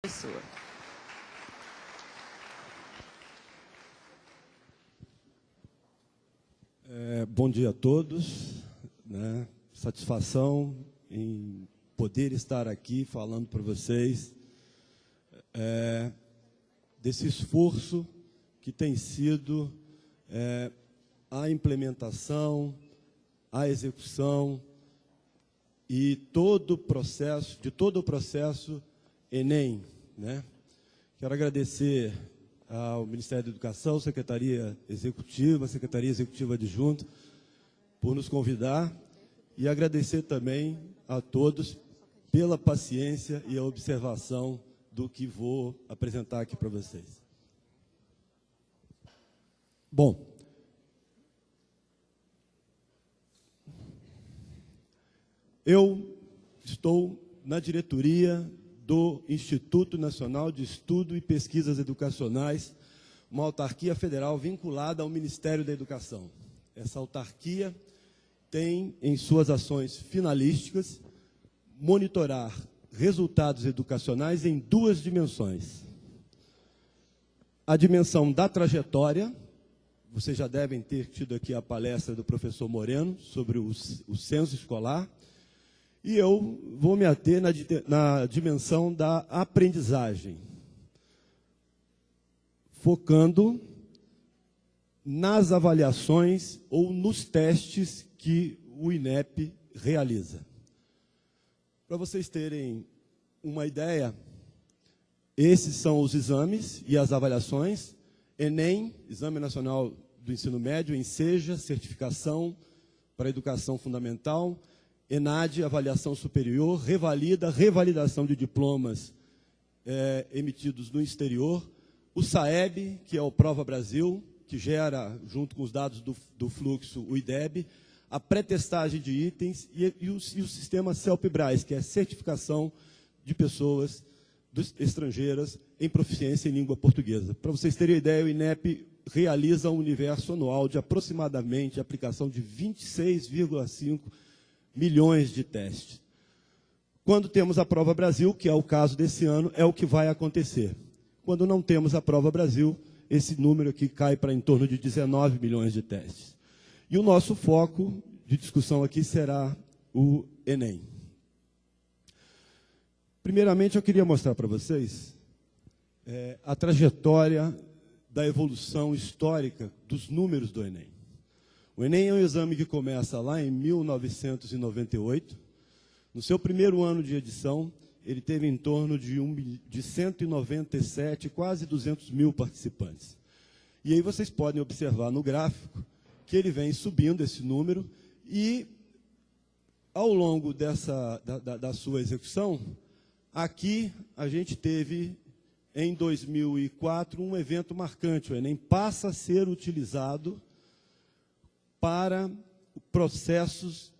Pessoa. Bom dia a todos, Satisfação em poder estar aqui falando para vocês desse esforço que tem sido a implementação, a execução e todo o processo Enem, Quero agradecer ao Ministério da Educação, Secretaria Executiva Adjunta, por nos convidar e agradecer também a todos pela paciência e a observação do que vou apresentar aqui para vocês. Bom, eu estou na diretoria do Instituto Nacional de Estudo e Pesquisas Educacionais, uma autarquia federal vinculada ao Ministério da Educação. Essa autarquia tem em suas ações finalísticas monitorar resultados educacionais em duas dimensões. A dimensão da trajetória, vocês já devem ter tido aqui a palestra do professor Moreno sobre o censo escolar, e eu vou me ater na dimensão da aprendizagem, focando nas avaliações ou nos testes que o INEP realiza. Para vocês terem uma ideia, esses são os exames e as avaliações: Enem, Exame Nacional do Ensino Médio, ENSEJA, certificação para educação fundamental; ENAD, avaliação superior; revalidação de diplomas emitidos no exterior; o SAEB, que é o Prova Brasil, que gera, junto com os dados do fluxo, o IDEB; a pré-testagem de itens e o sistema CELP-BRAS, que é a certificação de pessoas estrangeiras em proficiência em língua portuguesa. Para vocês terem ideia, o INEP realiza um universo anual de aproximadamente aplicação de 26,5 milhões de testes. Quando temos a Prova Brasil, que é o caso desse ano, é o que vai acontecer. Quando não temos a Prova Brasil, esse número aqui cai para em torno de 19 milhões de testes. E o nosso foco de discussão aqui será o Enem. Primeiramente, eu queria mostrar para vocês a trajetória da evolução histórica dos números do Enem. O Enem é um exame que começa lá em 1998. No seu primeiro ano de edição, ele teve em torno de 197, quase 200 mil participantes. E aí vocês podem observar no gráfico que ele vem subindo esse número e, ao longo da sua execução, aqui a gente teve, em 2004, um evento marcante. O Enem passa a ser utilizado para processos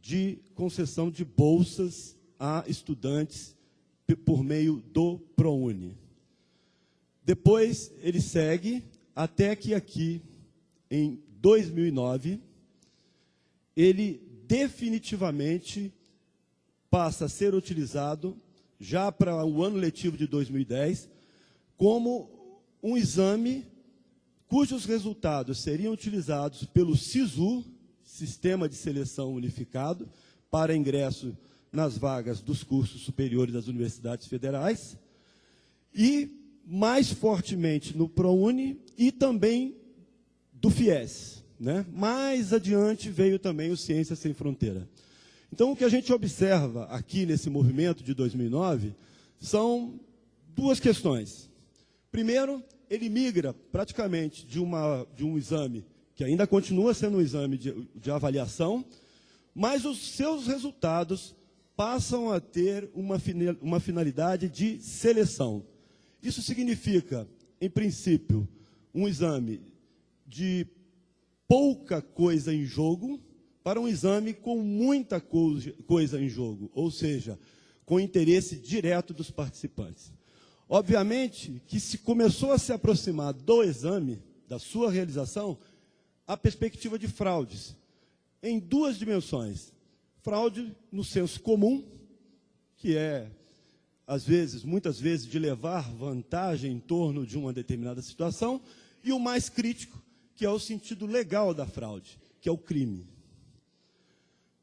de concessão de bolsas a estudantes por meio do ProUni. Depois, ele segue até que aqui, em 2009, ele definitivamente passa a ser utilizado, já para o ano letivo de 2010, como um exame cujos resultados seriam utilizados pelo SISU, Sistema de Seleção Unificado, para ingresso nas vagas dos cursos superiores das universidades federais, e mais fortemente no ProUni e também do FIES. Mais adiante veio também o Ciências Sem Fronteira. Então, o que a gente observa aqui nesse movimento de 2009 são duas questões. Primeiro, ele migra praticamente de um exame que ainda continua sendo um exame de avaliação, mas os seus resultados passam a ter uma finalidade de seleção. Isso significa, em princípio, um exame de pouca coisa em jogo para um exame com muita coisa em jogo, ou seja, com interesse direto dos participantes. Obviamente que se começou a se aproximar do exame, da sua realização, a perspectiva de fraudes, em duas dimensões. Fraude no senso comum, que é muitas vezes, de levar vantagem em torno de uma determinada situação, e o mais crítico, que é o sentido legal da fraude, que é o crime.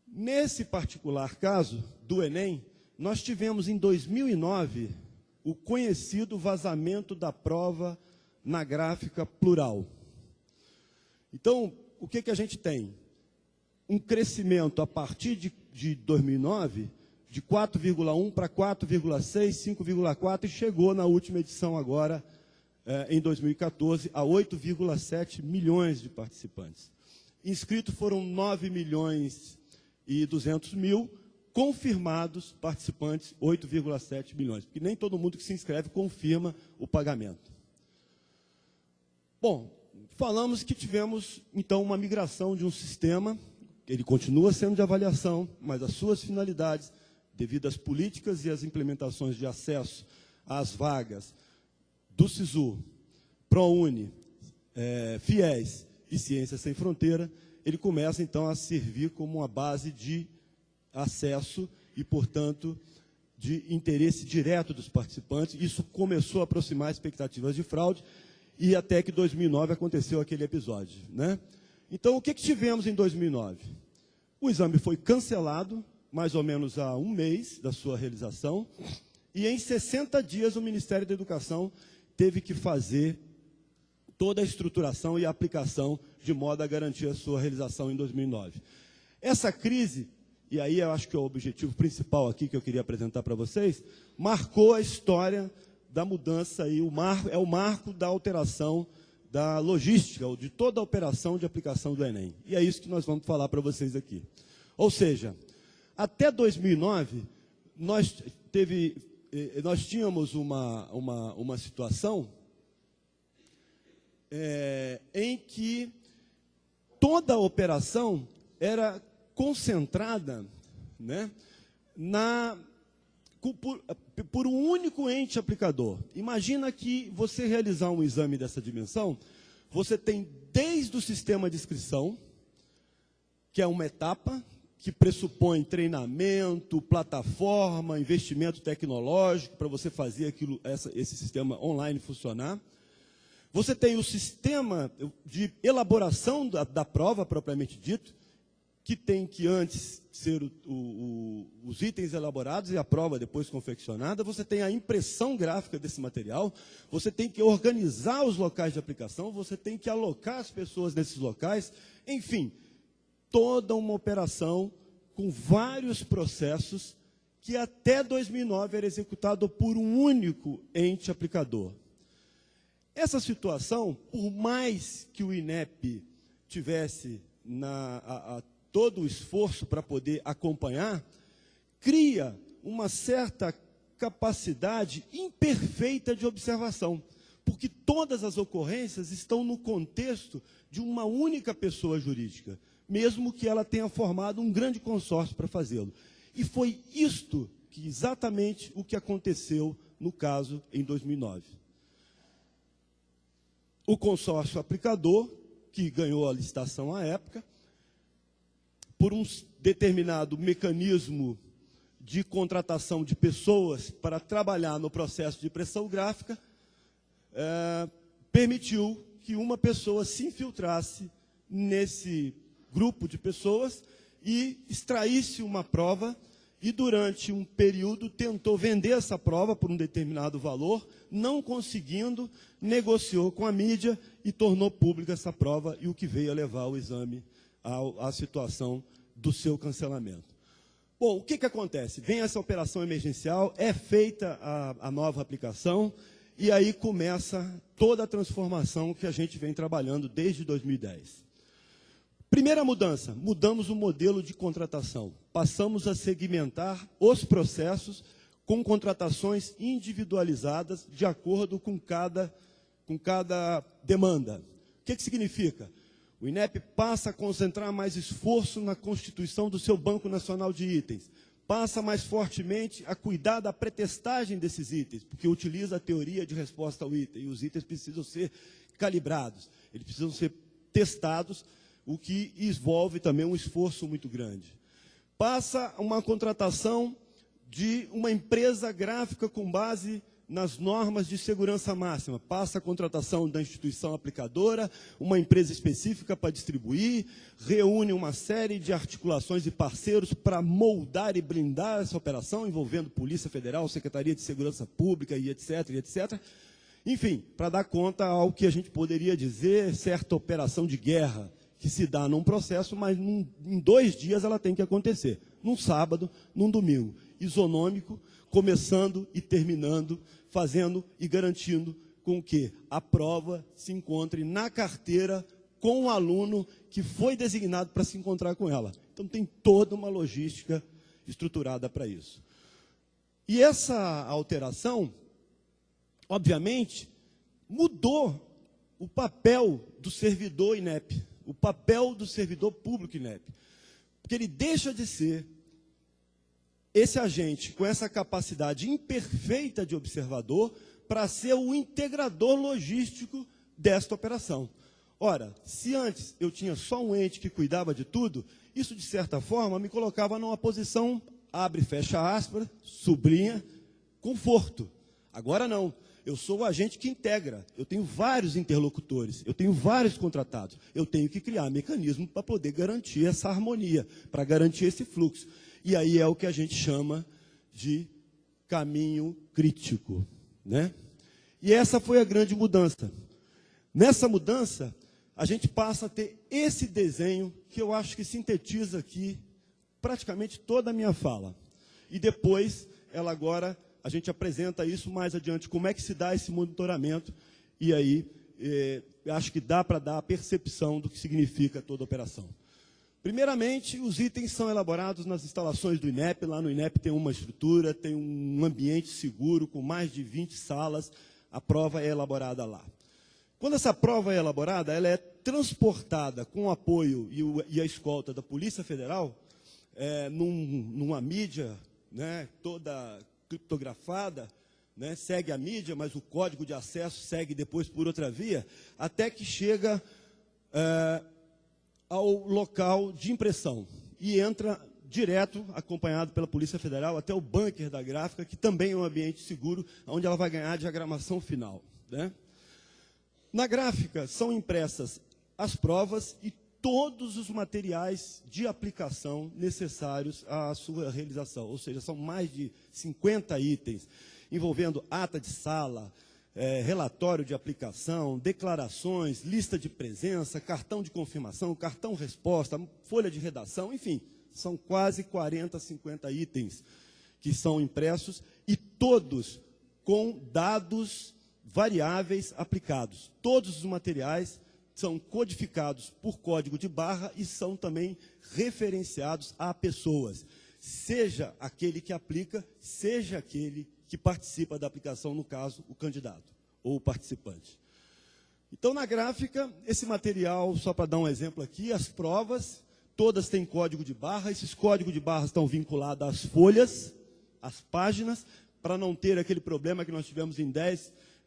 Nesse particular caso do Enem, nós tivemos em 2009 o conhecido vazamento da prova na gráfica plural. Então, o que a gente tem? Um crescimento a partir de 2009 de 4,1 para 4,6, 5,4 e chegou na última edição agora, em 2014, a 8,7 milhões de participantes. Inscritos foram 9 milhões e 200 mil, confirmados participantes 8,7 milhões, porque nem todo mundo que se inscreve confirma o pagamento. Bom, falamos que tivemos, então, uma migração de um sistema, ele continua sendo de avaliação, mas as suas finalidades, devido às políticas e às implementações de acesso às vagas do SISU, ProUni, FIES e Ciências Sem Fronteira, ele começa, então, a servir como uma base de acesso e, portanto, de interesse direto dos participantes. Isso começou a aproximar expectativas de fraude, e até que em 2009 aconteceu aquele episódio, né? Então, o que tivemos em 2009? O exame foi cancelado, mais ou menos há um mês da sua realização, e em 60 dias o Ministério da Educação teve que fazer toda a estruturação e a aplicação de modo a garantir a sua realização em 2009. Essa crise, e aí eu acho que é o objetivo principal aqui que eu queria apresentar para vocês, marcou a história da mudança, e é o marco da alteração da logística, ou de toda a operação de aplicação do Enem. E é isso que nós vamos falar para vocês aqui. Ou seja, até 2009, nós tínhamos uma situação em que toda a operação era concentrada, né, por um único ente aplicador. Imagina que você realizar um exame dessa dimensão, você tem desde o sistema de inscrição, que é uma etapa que pressupõe treinamento, plataforma, investimento tecnológico para você fazer esse sistema online funcionar. Você tem o sistema de elaboração da prova, propriamente dito, que tem que antes ser os itens elaborados e a prova depois confeccionada. Você tem a impressão gráfica desse material, você tem que organizar os locais de aplicação, você tem que alocar as pessoas nesses locais, enfim, toda uma operação com vários processos que até 2009 era executado por um único ente aplicador. Essa situação, por mais que o INEP tivesse todo o esforço para poder acompanhar, cria uma certa capacidade imperfeita de observação, porque todas as ocorrências estão no contexto de uma única pessoa jurídica, mesmo que ela tenha formado um grande consórcio para fazê-lo. E foi isto exatamente o que aconteceu no caso em 2009. O consórcio aplicador, que ganhou a licitação à época, por um determinado mecanismo de contratação de pessoas para trabalhar no processo de impressão gráfica, permitiu que uma pessoa se infiltrasse nesse grupo de pessoas e extraísse uma prova, e durante um período tentou vender essa prova por um determinado valor, não conseguindo, negociou com a mídia e tornou pública essa prova, e o que veio a levar o exame à situação do seu cancelamento. Bom, o que acontece? Vem essa operação emergencial, é feita a nova aplicação, e aí começa toda a transformação que a gente vem trabalhando desde 2010. Primeira mudança, mudamos o modelo de contratação. Passamos a segmentar os processos com contratações individualizadas de acordo com cada demanda. O que significa? O INEP passa a concentrar mais esforço na constituição do seu Banco Nacional de Itens, passa mais fortemente a cuidar da pretestagem desses itens, porque utiliza a teoria de resposta ao item, e os itens precisam ser calibrados, eles precisam ser testados, o que envolve também um esforço muito grande. Passa uma contratação de uma empresa gráfica com base nas normas de segurança máxima. Passa a contratação da instituição aplicadora, uma empresa específica para distribuir, reúne uma série de articulações e parceiros para moldar e blindar essa operação, envolvendo Polícia Federal, Secretaria de Segurança Pública e etc, etc. Enfim, para dar conta ao que a gente poderia dizer certa operação de guerra, que se dá num processo, mas em 2 dias ela tem que acontecer. Num sábado, num domingo. Isonômico, começando e terminando, fazendo e garantindo com que a prova se encontre na carteira com o aluno que foi designado para se encontrar com ela. Então, tem toda uma logística estruturada para isso. E essa alteração, obviamente, mudou o papel do servidor INEP, o papel do servidor público INEP. Porque ele deixa de ser esse agente com essa capacidade imperfeita de observador para ser o integrador logístico desta operação. Ora, se antes eu tinha só um ente que cuidava de tudo, isso, de certa forma, me colocava numa posição, abre e fecha aspas, sublinha, conforto. Agora não. Eu sou o agente que integra. Eu tenho vários interlocutores, eu tenho vários contratados. Eu tenho que criar mecanismo para poder garantir essa harmonia, para garantir esse fluxo. E aí é o que a gente chama de caminho crítico, né? E essa foi a grande mudança. Nessa mudança, a gente passa a ter esse desenho que eu acho que sintetiza aqui praticamente toda a minha fala. E depois, a gente apresenta isso mais adiante, como é que se dá esse monitoramento, e aí acho que dá para dar a percepção do que significa toda a operação. Primeiramente, os itens são elaborados nas instalações do INEP. Lá no INEP tem uma estrutura, tem um ambiente seguro, com mais de 20 salas. A prova é elaborada lá. Quando essa prova é elaborada, ela é transportada com o apoio e a escolta da Polícia Federal, numa mídia, né, toda criptografada, né, segue a mídia, mas o código de acesso segue depois por outra via, até que chega ao local de impressão e entra direto, acompanhado pela Polícia Federal, até o bunker da gráfica, que também é um ambiente seguro, onde ela vai ganhar a diagramação final, né? Na gráfica são impressas as provas e todos os materiais de aplicação necessários à sua realização, ou seja, são mais de 50 itens, envolvendo ata de sala, relatório de aplicação, declarações, lista de presença, cartão de confirmação, cartão resposta, folha de redação, enfim, são quase 40, 50 itens que são impressos e todos com dados variáveis aplicados. Todos os materiais são codificados por código de barra e são também referenciados a pessoas, seja aquele que aplica, seja aquele que participa da aplicação, no caso, o candidato ou o participante. Então, na gráfica, esse material, só para dar um exemplo aqui, as provas, todas têm código de barra, esses códigos de barra estão vinculados às folhas, às páginas, para não ter aquele problema que nós tivemos em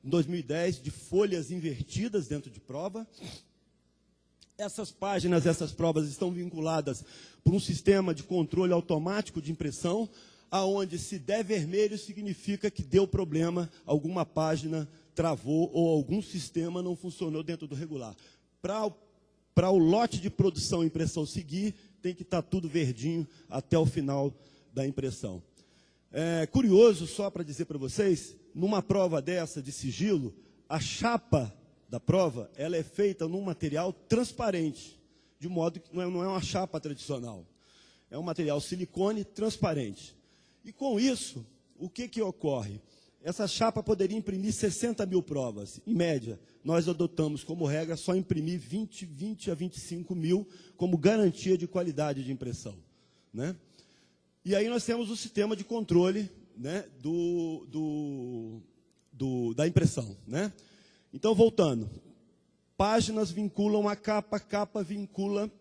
2010, de folhas invertidas dentro de prova. Essas páginas, essas provas estão vinculadas por um sistema de controle automático de impressão, aonde se der vermelho significa que deu problema, alguma página travou ou algum sistema não funcionou dentro do regular. Para o lote de produção e impressão seguir, tem que estar tudo verdinho até o final da impressão. Curioso, só para dizer para vocês, numa prova dessa de sigilo, a chapa da prova ela é feita num material transparente, de modo que não é uma chapa tradicional. É um material silicone transparente. E com isso, o que ocorre? Essa chapa poderia imprimir 60 mil provas. Em média, nós adotamos como regra só imprimir 20 a 25 mil como garantia de qualidade de impressão, né? E aí nós temos o sistema de controle, né, da impressão, né? Então, voltando. Páginas vinculam a capa, capa vincula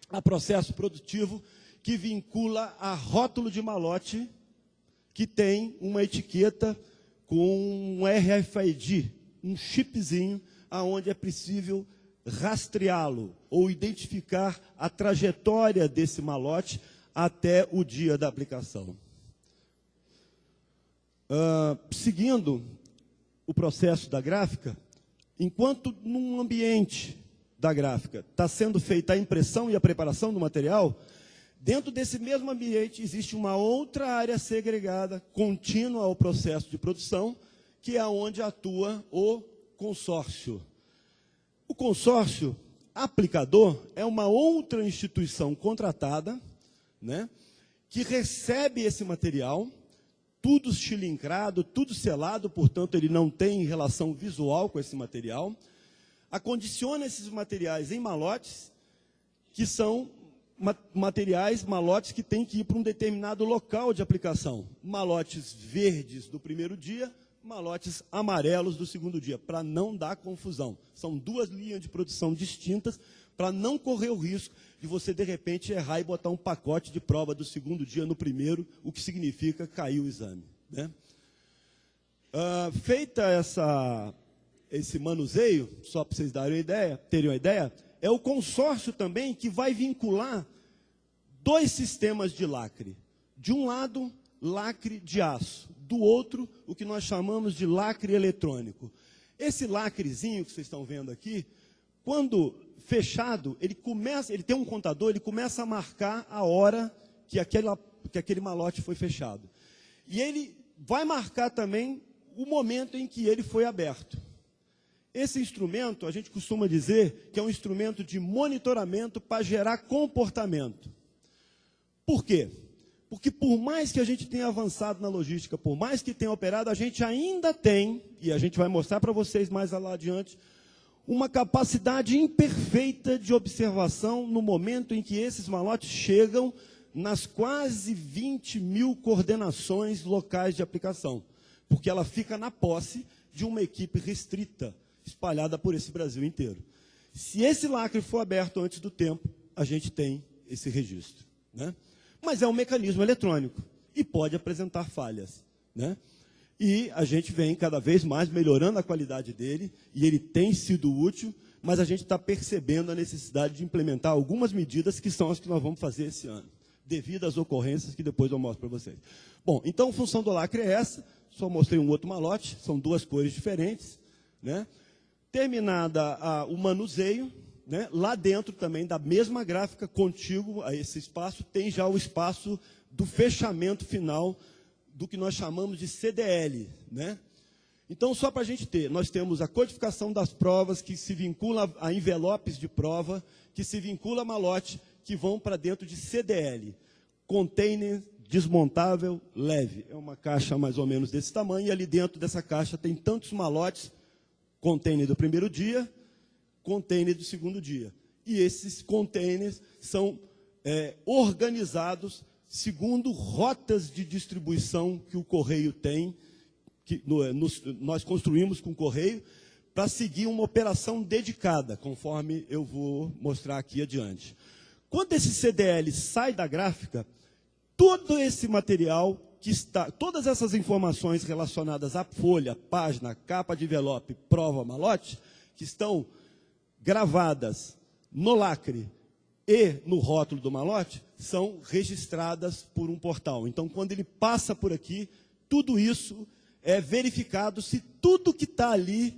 a processo produtivo, que vincula a rótulo de malote, que tem uma etiqueta com um RFID, um chipzinho, aonde é possível rastreá-lo ou identificar a trajetória desse malote até o dia da aplicação. seguindo o processo da gráfica, enquanto num ambiente da gráfica está sendo feita a impressão e a preparação do material, dentro desse mesmo ambiente existe uma outra área segregada, contínua ao processo de produção, que é onde atua o consórcio. O consórcio aplicador é uma outra instituição contratada, né, que recebe esse material, tudo estilingrado, tudo selado, portanto, ele não tem relação visual com esse material, acondiciona esses materiais em malotes, que são malotes que têm que ir para um determinado local de aplicação. Malotes verdes do primeiro dia, malotes amarelos do segundo dia, para não dar confusão. São duas linhas de produção distintas, para não correr o risco de você, de repente, errar e botar um pacote de prova do segundo dia no primeiro, o que significa cair o exame, né? Feita esse manuseio, só para vocês terem uma ideia, é o consórcio também que vai vincular dois sistemas de lacre. De um lado, lacre de aço. Do outro, o que nós chamamos de lacre eletrônico. Esse lacrezinho que vocês estão vendo aqui, quando fechado, ele tem um contador, ele começa a marcar a hora que aquele malote foi fechado. E ele vai marcar também o momento em que ele foi aberto. Esse instrumento, a gente costuma dizer que é um instrumento de monitoramento para gerar comportamento. Por quê? Porque por mais que a gente tenha avançado na logística, por mais que tenha operado, a gente ainda tem, e a gente vai mostrar para vocês mais lá adiante, uma capacidade imperfeita de observação no momento em que esses malotes chegam nas quase 20 mil coordenações locais de aplicação, porque ela fica na posse de uma equipe restrita, espalhada por esse Brasil inteiro. Se esse lacre for aberto antes do tempo, a gente tem esse registro, né? Mas é um mecanismo eletrônico e pode apresentar falhas, né? E a gente vem cada vez mais melhorando a qualidade dele, e ele tem sido útil, mas a gente está percebendo a necessidade de implementar algumas medidas que são as que nós vamos fazer esse ano, devido às ocorrências que depois eu mostro para vocês. Bom, então a função do lacre é essa, só mostrei um outro malote, são duas cores diferentes, né? Terminada o manuseio, né, lá dentro também da mesma gráfica, contíguo a esse espaço, tem já o espaço do fechamento final do que nós chamamos de CDL, né? Então, só para a gente ter, nós temos a codificação das provas, que se vincula a envelopes de prova, que se vincula a malote, que vão para dentro de CDL, container desmontável leve. É uma caixa mais ou menos desse tamanho, e ali dentro dessa caixa tem tantos malotes, container do primeiro dia, container do segundo dia. E esses containers são organizados segundo rotas de distribuição que o Correio tem, que nós construímos com o Correio, para seguir uma operação dedicada, conforme eu vou mostrar aqui adiante. Quando esse CDL sai da gráfica, todo esse material todas essas informações relacionadas à folha, página, capa de envelope, prova, malote, que estão gravadas no lacre e no rótulo do malote, são registradas por um portal. Então, quando ele passa por aqui, tudo isso é verificado se tudo que está ali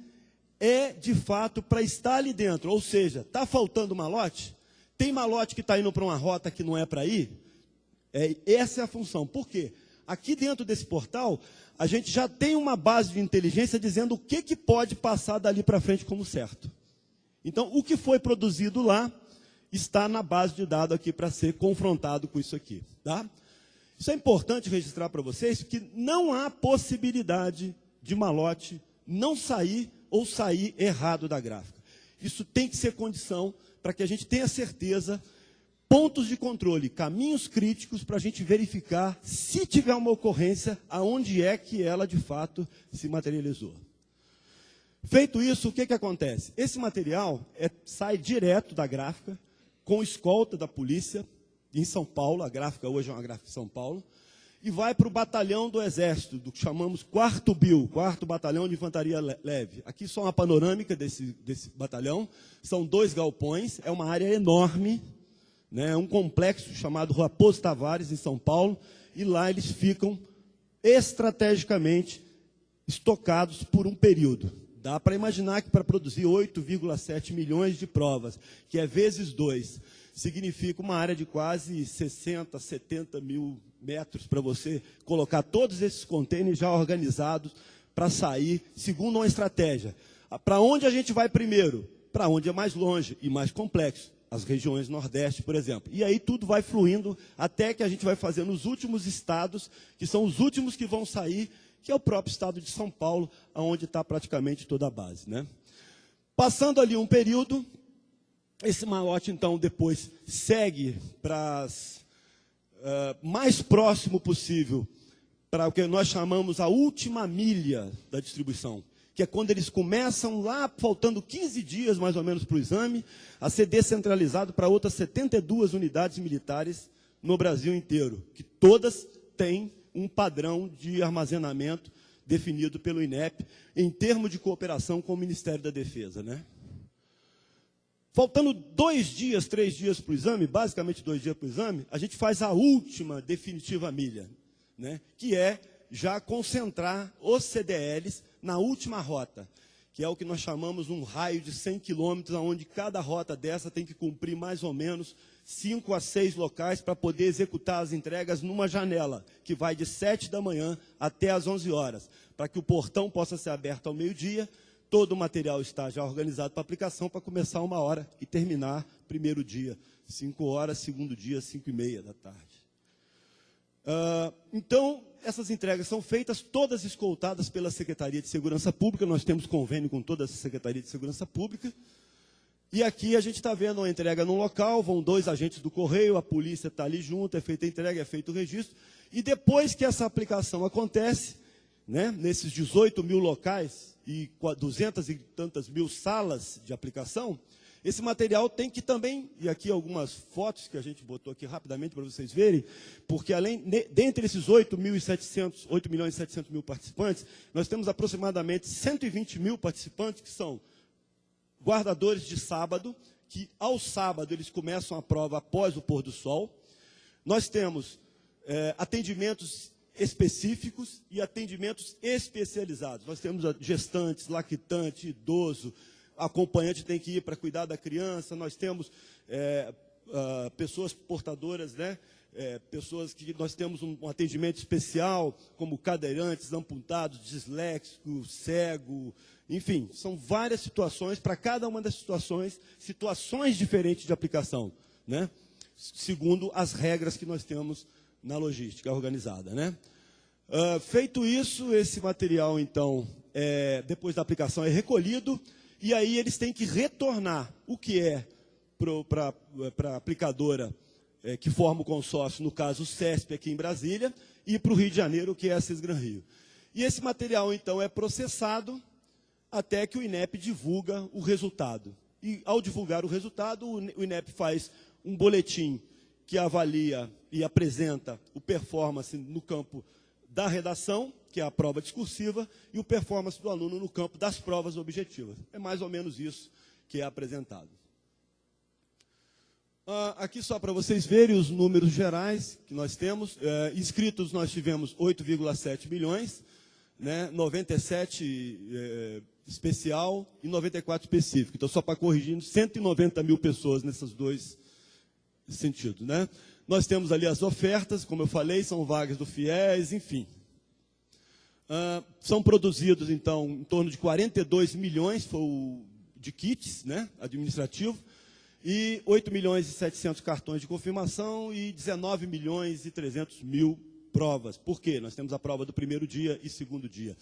é, de fato, para estar ali dentro. Ou seja, está faltando malote? Tem malote que está indo para uma rota que não é para ir? Essa é a função. Por quê? Aqui dentro desse portal, a gente já tem uma base de inteligência dizendo o que pode passar dali para frente como certo. Então, o que foi produzido lá está na base de dados aqui para ser confrontado com isso aqui, tá? Isso é importante registrar para vocês, que não há possibilidade de malote não sair ou sair errado da gráfica. Isso tem que ser condição para que a gente tenha certeza, pontos de controle, caminhos críticos para a gente verificar, se tiver uma ocorrência, aonde é que ela, de fato, se materializou. Feito isso, o que acontece? Esse material sai direto da gráfica, com escolta da polícia, em São Paulo, a gráfica hoje é uma gráfica de São Paulo, e vai para o batalhão do Exército, do que chamamos 4º BIL, 4º Batalhão de Infantaria Leve. Aqui só uma panorâmica desse batalhão, são 2 galpões, é uma área enorme, né, um complexo chamado Raposo Tavares, em São Paulo, e lá eles ficam estrategicamente estocados por um período. Dá para imaginar que para produzir 8,7 milhões de provas, que é vezes 2, significa uma área de quase 60, 70 mil metros para você colocar todos esses contêineres já organizados para sair, segundo uma estratégia. Para onde a gente vai primeiro? Para onde é mais longe e mais complexo. As regiões Nordeste, por exemplo. E aí tudo vai fluindo até que a gente vai fazer nos últimos estados, que são os últimos que vão sair, que é o próprio estado de São Paulo, onde está praticamente toda a base, né? Passando ali um período, esse malote, então, depois segue para mais próximo possível, para o que nós chamamos a última milha da distribuição, que é quando eles começam lá, faltando 15 dias mais ou menos para o exame, a ser descentralizado para outras 72 unidades militares no Brasil inteiro, que todas têm um padrão de armazenamento definido pelo INEP, em termos de cooperação com o Ministério da Defesa, né? Faltando 2 dias, 3 dias para o exame, basicamente 2 dias para o exame, a gente faz a última definitiva milha, né? Que é já concentrar os CDLs na última rota, que é o que nós chamamos um raio de 100 quilômetros, onde cada rota dessa tem que cumprir mais ou menos 5 a 6 locais para poder executar as entregas numa janela, que vai de 7 da manhã até as 11 horas, para que o portão possa ser aberto ao meio-dia, todo o material está já organizado para aplicação, para começar 1h e terminar primeiro dia, 5 horas, segundo dia, 5h30 da tarde. Então, essas entregas são feitas, todas escoltadas pela Secretaria de Segurança Pública, nós temos convênio com toda a Secretaria de Segurança Pública, e aqui a gente está vendo uma entrega num local, vão 2 agentes do Correio, a polícia está ali junto, é feita a entrega, é feito o registro, e depois que essa aplicação acontece, né, nesses 18 mil locais e 200 e tantas mil salas de aplicação, esse material tem que também, e aqui algumas fotos que a gente botou aqui rapidamente para vocês verem, porque dentre esses 8 milhões e 700 mil participantes, nós temos aproximadamente 120 mil participantes que são guardadores de sábado, que ao sábado eles começam a prova após o pôr do sol. Nós temos atendimentos específicos e atendimentos especializados. Nós temos gestantes, lactante, idoso, acompanhante tem que ir para cuidar da criança, nós temos pessoas portadoras, né? Pessoas que nós temos um atendimento especial, como cadeirantes, amputados, disléxicos, cego, enfim, são várias situações, para cada uma das situações diferentes de aplicação, né? Segundo as regras que nós temos na logística organizada, né? Feito isso, esse material, então, depois da aplicação é recolhido, e aí eles têm que retornar o que é para a aplicadora que forma o consórcio, no caso o CESP aqui em Brasília, e para o Rio de Janeiro, que é a Cisgran Rio. E esse material, então, é processado até que o INEP divulga o resultado. E, ao divulgar o resultado, o INEP faz um boletim que avalia e apresenta o performance no campo da redação, que é a prova discursiva, e o performance do aluno no campo das provas objetivas. É mais ou menos isso que é apresentado. Aqui só para vocês verem os números gerais que nós temos. Inscritos nós tivemos 8,7 milhões, né, 97 especial e 94 específico. Então, só para corrigir, 190 mil pessoas nesses dois sentidos, né? Nós temos ali as ofertas, como eu falei, são vagas do FIES, enfim. São produzidos, então, em torno de 42 milhões de kits, né, administrativo, e 8 milhões e 700 cartões de confirmação e 19 milhões e 300 mil provas. Por quê? Nós temos a prova do primeiro dia e segundo dia.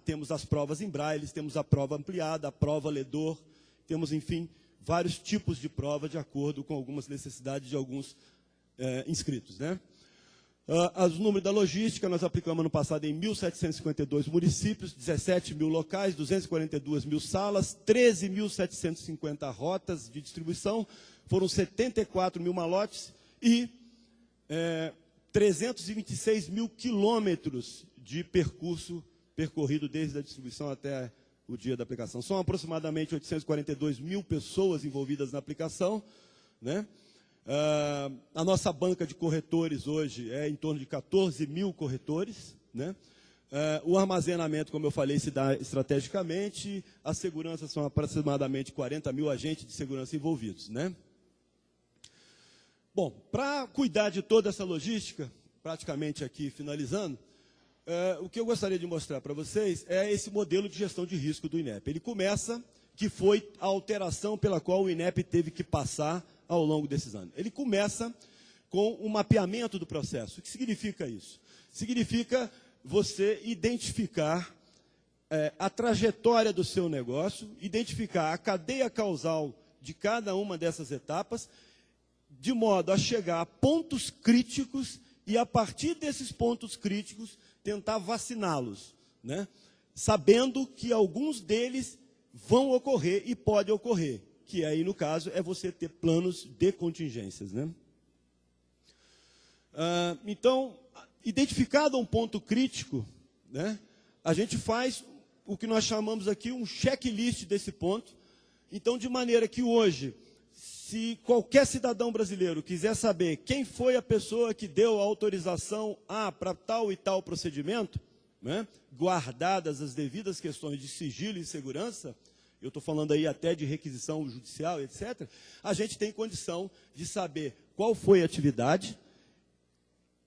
Temos as provas em braille, temos a prova ampliada, a prova ledor, temos, enfim, vários tipos de prova de acordo com algumas necessidades de alguns inscritos, né? Os números da logística, nós aplicamos no passado em 1.752 municípios, 17 mil locais, 242 mil salas, 13.750 rotas de distribuição, foram 74 mil malotes e 326 mil quilômetros de percurso percorrido desde a distribuição até o dia da aplicação. São aproximadamente 842 mil pessoas envolvidas na aplicação, né? A nossa banca de corretores hoje é em torno de 14 mil corretores, né? O armazenamento, como eu falei, se dá estrategicamente, a segurança são aproximadamente 40 mil agentes de segurança envolvidos, né? Bom, para cuidar de toda essa logística, praticamente aqui finalizando, o que eu gostaria de mostrar para vocês é esse modelo de gestão de risco do INEP. Ele começa, que foi a alteração pela qual o INEP teve que passar ao longo desses anos. Ele começa com um mapeamento do processo. O que significa isso? Significa você identificar a trajetória do seu negócio, identificar a cadeia causal de cada uma dessas etapas, de modo a chegar a pontos críticos e, a partir desses pontos críticos, tentar vaciná-los, né? Sabendo que alguns deles vão ocorrer e podem ocorrer, que aí, no caso, é você ter planos de contingências, né? Então, identificado um ponto crítico, né, a gente faz o que nós chamamos aqui um checklist desse ponto. Então, de maneira que hoje, se qualquer cidadão brasileiro quiser saber quem foi a pessoa que deu a autorização para tal e tal procedimento, né, guardadas as devidas questões de sigilo e segurança, eu estou falando aí até de requisição judicial, etc., a gente tem condição de saber qual foi a atividade,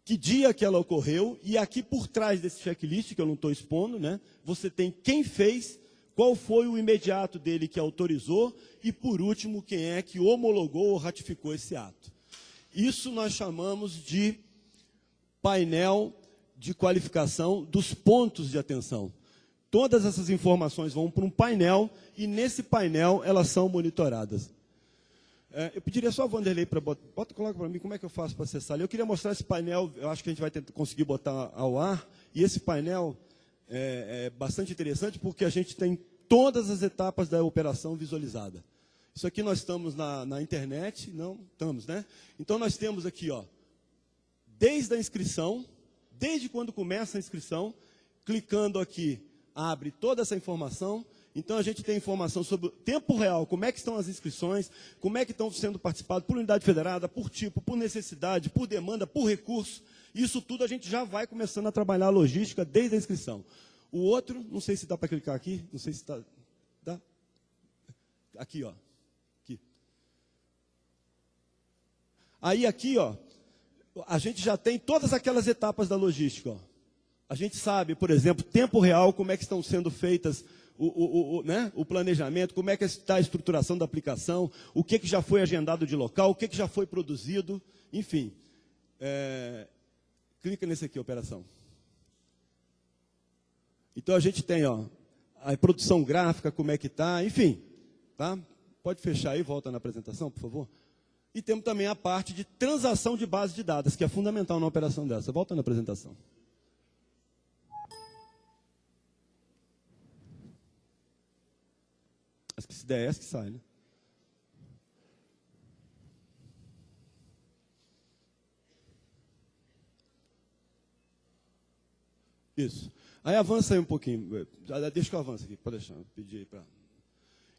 que dia que ela ocorreu, e aqui por trás desse checklist, que eu não estou expondo, né, você tem quem fez, qual foi o imediato dele que autorizou, e por último, quem é que homologou ou ratificou esse ato. Isso nós chamamos de painel de qualificação dos pontos de atenção. Todas essas informações vão para um painel, e nesse painel elas são monitoradas. Eu pediria só a Vanderlei para coloca para mim como é que eu faço para acessar ali. Eu queria mostrar esse painel, eu acho que a gente vai conseguir botar ao ar, e esse painel é bastante interessante porque a gente tem todas as etapas da operação visualizada. Isso aqui nós estamos na internet, não estamos, né? Então nós temos aqui, ó, desde a inscrição, desde quando começa a inscrição, clicando aqui, abre toda essa informação. Então, a gente tem informação sobre o tempo real, como é que estão as inscrições, como é que estão sendo participados por unidade federada, por tipo, por necessidade, por demanda, por recurso. Isso tudo a gente já vai começando a trabalhar a logística desde a inscrição. O outro, não sei se dá para clicar aqui, não sei se está... Dá? Aqui, ó. Aqui. Aí, aqui, ó, a gente já tem todas aquelas etapas da logística, ó. A gente sabe, por exemplo, tempo real, como é que estão sendo feitas o planejamento, como é que está a estruturação da aplicação, o que já foi agendado de local, o que já foi produzido, enfim. Clica nesse aqui, operação. Então, a gente tem, ó, a produção gráfica, como é que está, enfim. Tá? Pode fechar aí, volta na apresentação, por favor. E temos também a parte de transação de base de dados, que é fundamental na operação dessa. Volta na apresentação. Acho que se der essa que sai, né? Isso. Aí avança aí um pouquinho. Deixa que eu avance aqui, pode deixar. Pedir aí para...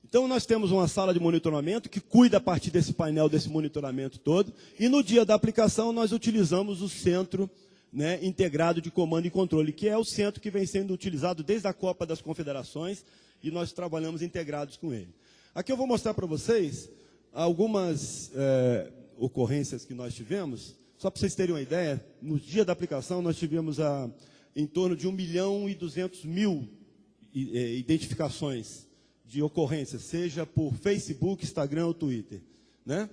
Então, nós temos uma sala de monitoramento que cuida a partir desse painel, desse monitoramento todo. E no dia da aplicação, nós utilizamos o centro, né, integrado de comando e controle, que é o centro que vem sendo utilizado desde a Copa das Confederações, e nós trabalhamos integrados com ele. Aqui eu vou mostrar para vocês algumas ocorrências que nós tivemos. Só para vocês terem uma ideia, no dia da aplicação nós tivemos em torno de 1.200.000 identificações de ocorrências, seja por Facebook, Instagram ou Twitter, né?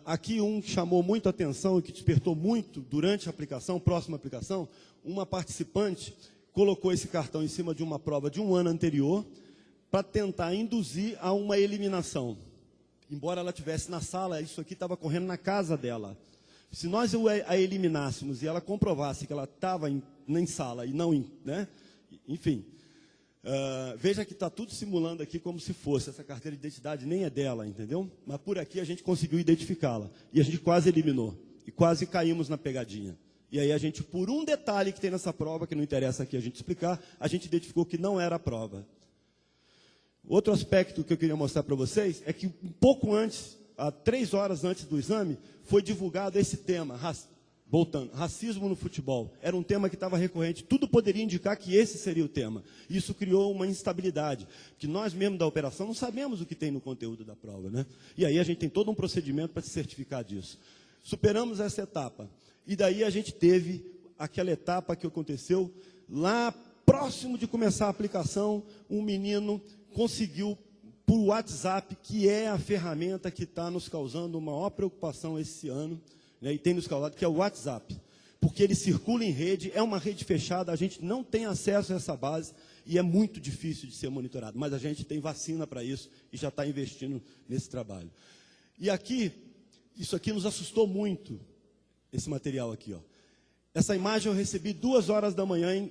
Aqui um que chamou muito a atenção e que despertou muito durante a aplicação, próxima aplicação, uma participante colocou esse cartão em cima de uma prova de um ano anterior para tentar induzir a uma eliminação. Embora ela estivesse na sala, isso aqui estava correndo na casa dela. Se nós a eliminássemos e ela comprovasse que ela estava em sala e não em... Né? Enfim, veja que está tudo simulando aqui como se fosse. Essa carteira de identidade nem é dela, entendeu? Mas por aqui a gente conseguiu identificá-la. E a gente quase eliminou. E quase caímos na pegadinha. E aí a gente, por um detalhe que tem nessa prova, que não interessa aqui a gente explicar, a gente identificou que não era a prova. Outro aspecto que eu queria mostrar para vocês é que um pouco antes, 3 horas antes do exame, foi divulgado esse tema, Voltando, racismo no futebol era um tema que estava recorrente, tudo poderia indicar que esse seria o tema. Isso criou uma instabilidade, que nós mesmos da operação não sabemos o que tem no conteúdo da prova, né? E aí a gente tem todo um procedimento para se certificar disso. Superamos essa etapa, e daí a gente teve aquela etapa que aconteceu lá próximo de começar a aplicação, um menino conseguiu, por WhatsApp, que é a ferramenta que está nos causando maior preocupação esse ano, né, e tem nos causado, que é o WhatsApp, porque ele circula em rede, é uma rede fechada, a gente não tem acesso a essa base e é muito difícil de ser monitorado, mas a gente tem vacina para isso e já está investindo nesse trabalho. E aqui, isso aqui nos assustou muito, esse material aqui, ó. Essa imagem eu recebi 2 horas da manhã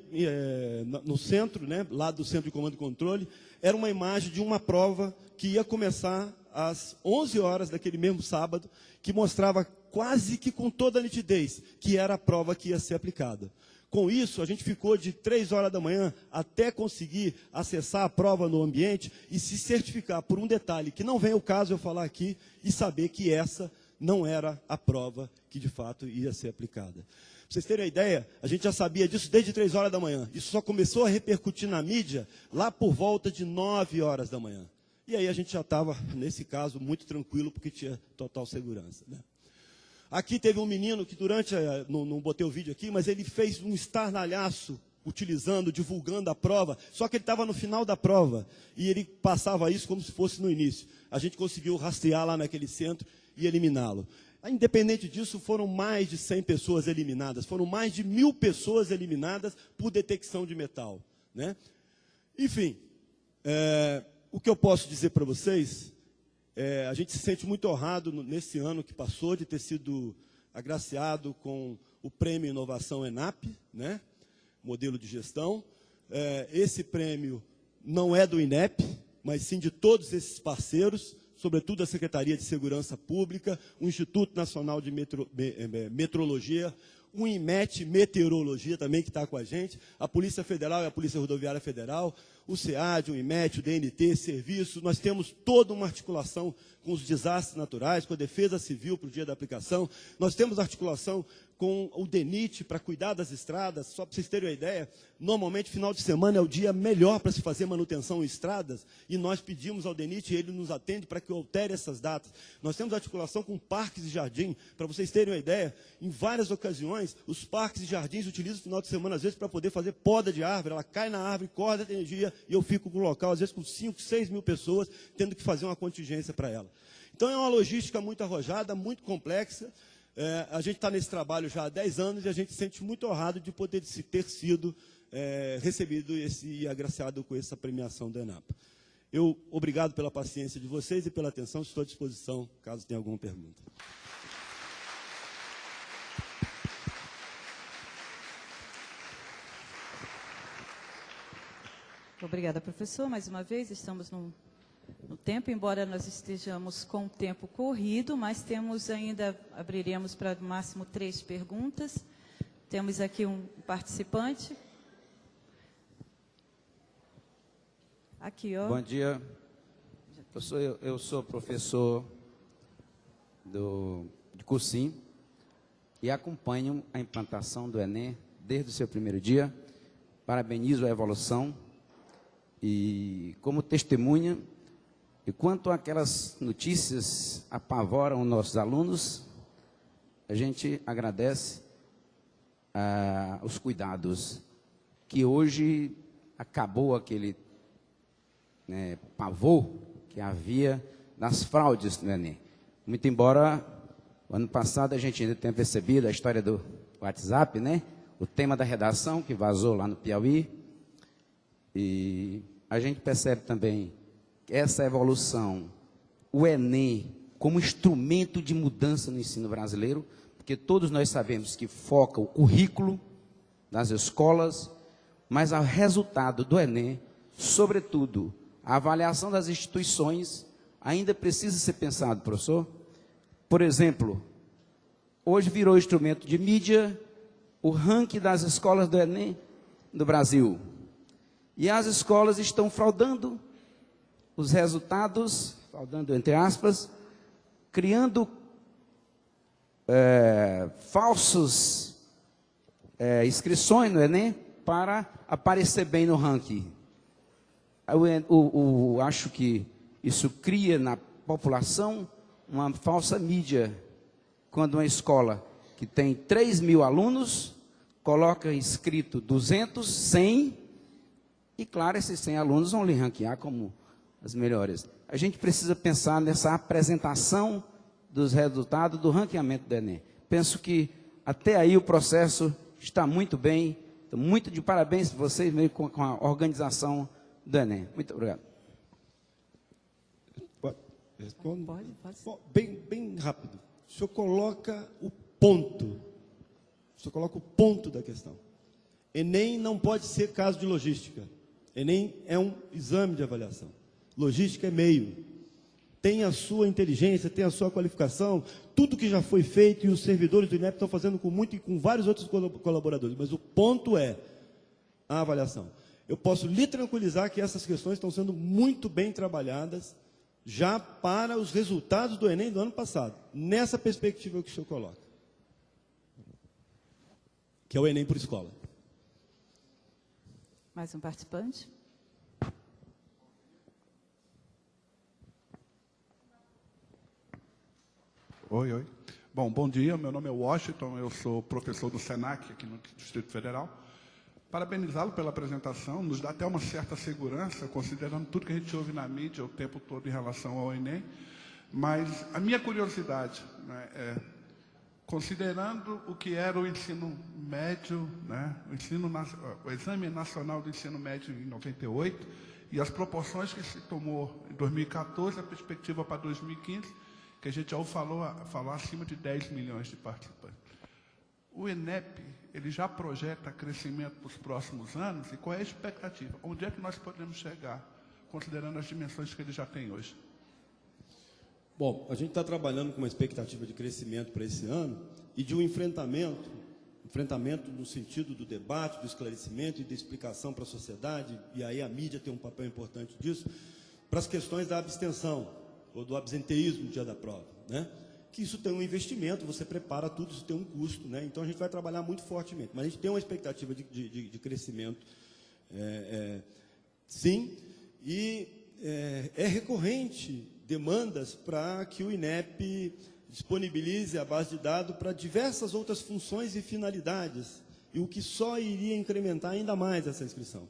no centro, né, lá do Centro de Comando e Controle. Era uma imagem de uma prova que ia começar às 11 horas daquele mesmo sábado, que mostrava quase que com toda a nitidez que era a prova que ia ser aplicada. Com isso, a gente ficou de 3 horas da manhã até conseguir acessar a prova no ambiente e se certificar por um detalhe, que não vem ao caso eu falar aqui, e saber que essa não era a prova que de fato ia ser aplicada. Para vocês terem uma ideia, a gente já sabia disso desde 3 horas da manhã. Isso só começou a repercutir na mídia lá por volta de 9 horas da manhã. E aí a gente já estava, nesse caso, muito tranquilo, porque tinha total segurança, né? Aqui teve um menino que durante, não botei o vídeo aqui, mas ele fez um estardalhaço, utilizando, divulgando a prova, só que ele estava no final da prova, e ele passava isso como se fosse no início. A gente conseguiu rastrear lá naquele centro e eliminá-lo. Independente disso, foram mais de 100 pessoas eliminadas, foram mais de 1000 pessoas eliminadas por detecção de metal, né? Enfim, o que eu posso dizer para vocês, a gente se sente muito honrado nesse ano que passou de ter sido agraciado com o Prêmio Inovação ENAP, né? Modelo de gestão. Esse prêmio não é do INEP, mas sim de todos esses parceiros, sobretudo a Secretaria de Segurança Pública, o Instituto Nacional de Metrologia, o INMET, Meteorologia também, que está com a gente, a Polícia Federal e a Polícia Rodoviária Federal, o SEAD, o INMET, o DNT, Serviço. Nós temos toda uma articulação com os desastres naturais, com a Defesa Civil para o dia da aplicação. Nós temos articulação com o DENIT para cuidar das estradas. Só para vocês terem uma ideia, normalmente final de semana é o dia melhor para se fazer manutenção em estradas, e nós pedimos ao DENIT e ele nos atende para que eu altere essas datas. Nós temos articulação com parques e jardins. Para vocês terem uma ideia, em várias ocasiões, os parques e jardins utilizam o final de semana, às vezes, para poder fazer poda de árvore. Ela cai na árvore, corta a energia, e eu fico no local, às vezes com 5, 6 mil pessoas, tendo que fazer uma contingência para ela. Então, é uma logística muito arrojada, muito complexa. A gente está nesse trabalho já há 10 anos e a gente se sente muito honrado de poder ter sido recebido e agraciado com essa premiação da ENAP. Obrigado pela paciência de vocês e pela atenção. Estou à disposição, caso tenha alguma pergunta. Obrigada, professor. Mais uma vez, estamos no tempo, embora nós estejamos com o tempo corrido, mas temos ainda, abriremos para no máximo 3 perguntas. Temos aqui um participante. Aqui, ó. Bom dia. Eu sou professor de cursinho e acompanho a implantação do Enem desde o seu primeiro dia. Parabenizo a evolução e, como testemunha, e quanto aquelas notícias apavoram nossos alunos, a gente agradece os cuidados, que hoje acabou aquele pavor que havia nas fraudes no Enem. Muito embora, o ano passado, a gente ainda tenha percebido a história do WhatsApp, né? O tema da redação, que vazou lá no Piauí. E a gente percebe também essa evolução, o Enem como instrumento de mudança no ensino brasileiro, porque todos nós sabemos que foca o currículo das escolas, mas o resultado do Enem, sobretudo, a avaliação das instituições, ainda precisa ser pensado, professor. Por exemplo, hoje virou instrumento de mídia o ranking das escolas do Enem do Brasil. E as escolas estão fraudando os resultados, fraudando entre aspas, criando falsos inscrições no Enem para aparecer bem no ranking. Acho que isso cria na população uma falsa mídia, quando uma escola que tem 3.000 alunos, coloca inscrito 200, 100, e claro, esses 100 alunos vão lhe ranquear como as melhores. A gente precisa pensar nessa apresentação dos resultados do ranqueamento do Enem. Penso que até aí o processo está muito bem. Então, muito de parabéns para vocês meio com a organização do Enem. Muito obrigado. Respondo? Pode. Bem rápido. O senhor coloca o ponto. O senhor coloca o ponto da questão. Enem não pode ser caso de logística. Enem é um exame de avaliação. Logística é meio. Tem a sua inteligência, tem a sua qualificação, tudo que já foi feito e os servidores do INEP estão fazendo com muito e com vários outros colaboradores. Mas o ponto é a avaliação. Eu posso lhe tranquilizar que essas questões estão sendo muito bem trabalhadas já para os resultados do Enem do ano passado, nessa perspectiva que o senhor coloca, que é o Enem por escola. Mais um participante? Oi. Bom dia, meu nome é Washington, eu sou professor do SENAC aqui no Distrito Federal. Parabenizá-lo pela apresentação, nos dá até uma certa segurança, considerando tudo que a gente ouve na mídia o tempo todo em relação ao Enem. Mas a minha curiosidade, né, considerando o que era o ensino médio, né, o Exame Nacional do Ensino Médio em 98, e as proporções que se tomou em 2014, a perspectiva para 2015, que a gente já ouviu falar acima de 10 milhões de participantes. O INEP, ele já projeta crescimento para os próximos anos, e qual é a expectativa? Onde é que nós podemos chegar, considerando as dimensões que ele já tem hoje? Bom, a gente está trabalhando com uma expectativa de crescimento para esse ano e de um enfrentamento no sentido do debate, do esclarecimento e da explicação para a sociedade, e aí a mídia tem um papel importante disso, para as questões da abstenção, ou do absenteísmo no dia da prova, né? Que isso tem um investimento, você prepara tudo, isso tem um custo, né? Então a gente vai trabalhar muito fortemente, mas a gente tem uma expectativa de crescimento, sim, e é recorrente demandas para que o INEP disponibilize a base de dados para diversas outras funções e finalidades, e o que só iria incrementar ainda mais essa inscrição,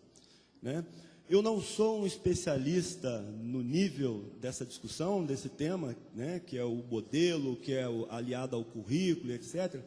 né? Eu não sou um especialista no nível dessa discussão, desse tema, né, que é o modelo, que é aliado ao currículo, etc.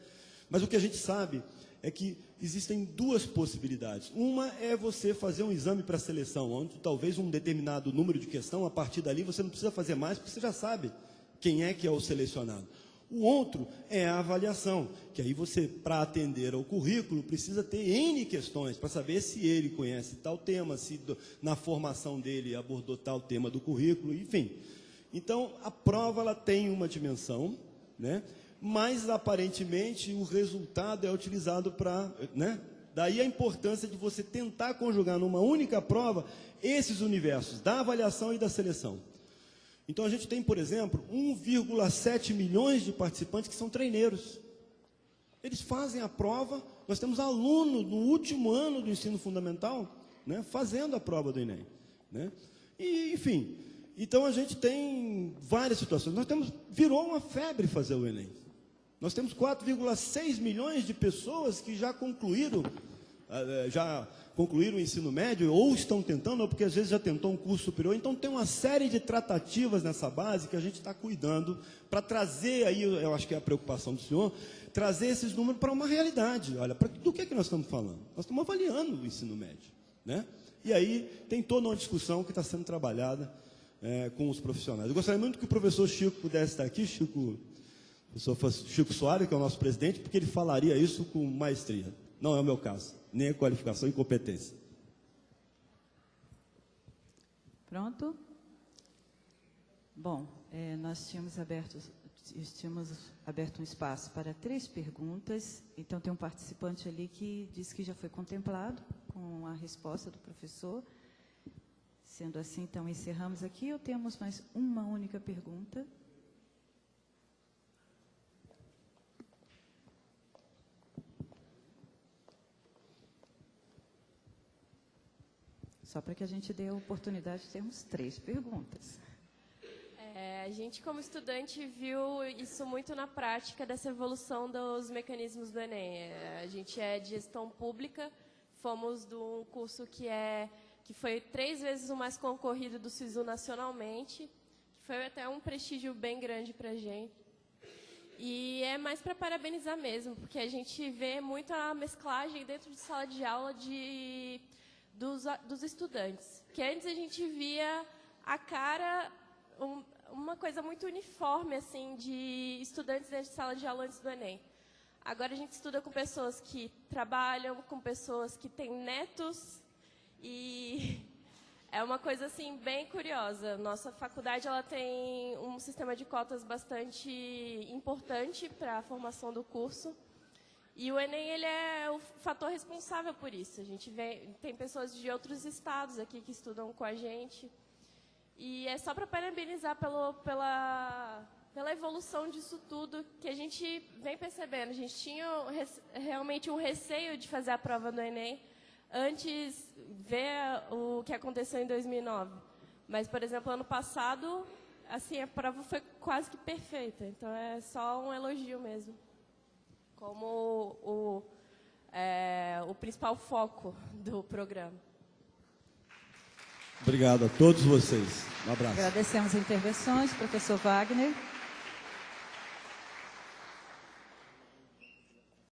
Mas o que a gente sabe é que existem duas possibilidades. Uma é você fazer um exame para seleção, onde talvez um determinado número de questão, a partir dali você não precisa fazer mais, porque você já sabe quem é que é o selecionado. O outro é a avaliação, que aí você, para atender ao currículo, precisa ter N questões para saber se ele conhece tal tema, se na formação dele abordou tal tema do currículo, enfim. Então, a prova ela tem uma dimensão, né? Mas, aparentemente, o resultado é utilizado para... né? Daí a importância de você tentar conjugar numa única prova esses universos da avaliação e da seleção. Então, a gente tem, por exemplo, 1,7 milhões de participantes que são treineiros. Eles fazem a prova, nós temos alunos no último ano do ensino fundamental, né, fazendo a prova do Enem, né? E, enfim, então a gente tem várias situações. Virou uma febre fazer o Enem. Nós temos 4,6 milhões de pessoas que já concluíram o ensino médio, ou estão tentando, ou porque às vezes já tentou um curso superior. Então tem uma série de tratativas nessa base que a gente está cuidando para trazer aí, eu acho que é a preocupação do senhor, trazer esses números para uma realidade. Olha, do que nós estamos falando? Nós estamos avaliando o ensino médio, né? E aí tem toda uma discussão que está sendo trabalhada com os profissionais. Eu gostaria muito que o professor Chico pudesse estar aqui, o professor Chico Soares, que é o nosso presidente, porque ele falaria isso com maestria. Não é o meu caso, nem a qualificação e competência. Pronto? Bom, nós tínhamos aberto um espaço para 3 perguntas. Então, tem um participante ali que disse que já foi contemplado com a resposta do professor. Sendo assim, então, encerramos aqui ou temos mais uma única pergunta? Só para que a gente dê a oportunidade de termos 3 perguntas. A gente, como estudante, viu isso muito na prática dessa evolução dos mecanismos do Enem. A gente é de gestão pública, fomos de um curso que foi 3 vezes o mais concorrido do SISU nacionalmente, que foi até um prestígio bem grande para a gente. E é mais para parabenizar mesmo, porque a gente vê muito a mesclagem dentro de sala de aula dos estudantes. Que antes a gente via a cara, uma coisa muito uniforme assim, de estudantes dentro de sala de aula antes do Enem. Agora a gente estuda com pessoas que trabalham, com pessoas que têm netos, e é uma coisa assim bem curiosa. Nossa faculdade ela tem um sistema de cotas bastante importante para a formação do curso. E o Enem ele é o fator responsável por isso. A gente tem pessoas de outros estados aqui que estudam com a gente. E é só para parabenizar pela evolução disso tudo que a gente vem percebendo. A gente tinha realmente um receio de fazer a prova do Enem antes ver o que aconteceu em 2009. Mas, por exemplo, ano passado, assim, a prova foi quase que perfeita. Então, é só um elogio mesmo. Como o principal foco do programa. Obrigado a todos vocês. Um abraço. Agradecemos as intervenções, professor Wagner.